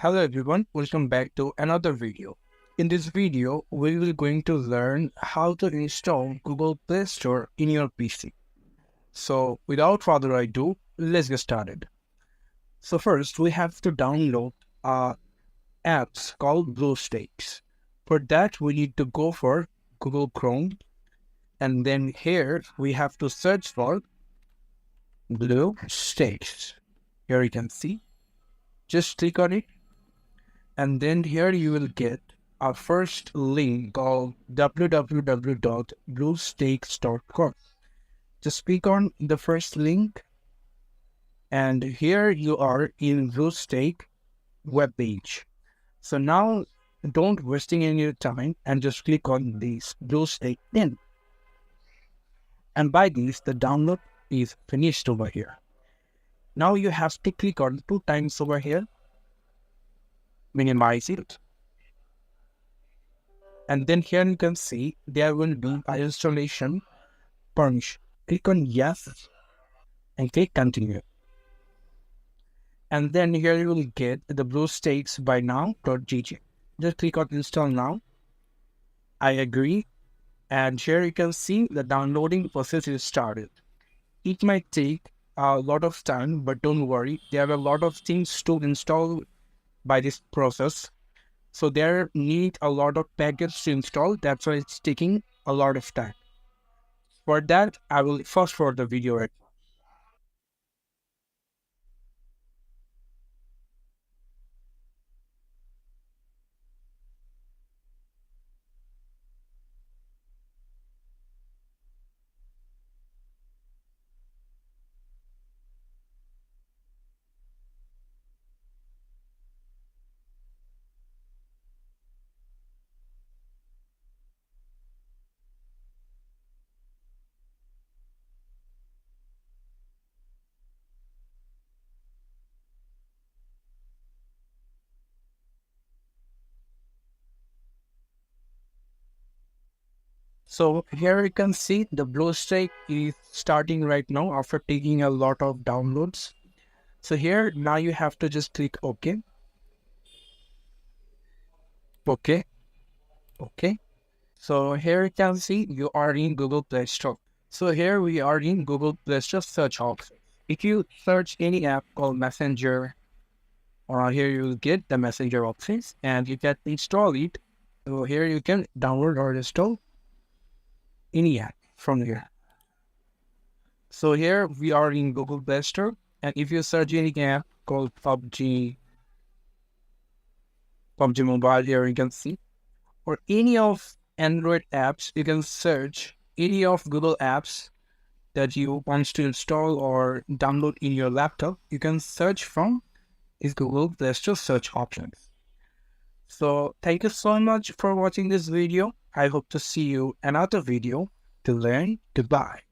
Hello everyone, welcome back to another video. In this video, we will going to learn how to install Google Play Store in your PC. So without further ado, let's get started. So first, we have to download apps called Bluestacks. For that, we need to go for Google Chrome, and then here we have to search for Bluestacks. Here you can see. Just click on it. And then here you will get our first link called www.bluestakes.com. Just click on the first link, and here you are in Bluestake webpage. So now don't wasting any time and just click on this Bluestake pin. And by this, the download is finished over here. Now you have to click on 2 times over here, minimize it. And then here you can see there will be an installation permission. Click on yes and click continue. And then here you will get the BlueStacks by now.gg. Just click on install now. I agree. And here you can see the downloading process is started. It might take a lot of time, but don't worry. There are a lot of things to install by this process. So there need a lot of packages to install. That's why it's taking a lot of time. For that, I will fast forward the video right now. So here you can see the BlueStack is starting right now after taking a lot of downloads. So here now you have to just click OK, OK, OK. So here you can see you are in Google Play Store. So here we are in Google Play Store search option. If you search any app called Messenger, or here you will get the Messenger options and you can install it. So here you can download or install any app from here. So here we are in Google Play Store, and if you search any app called PUBG Mobile, here you can see, or any of Android apps, you can search any of Google apps that you want to install or download in your laptop. You can search from is Google Play Store search options. So thank you so much for watching this video. I hope to see you another video to learn. Goodbye.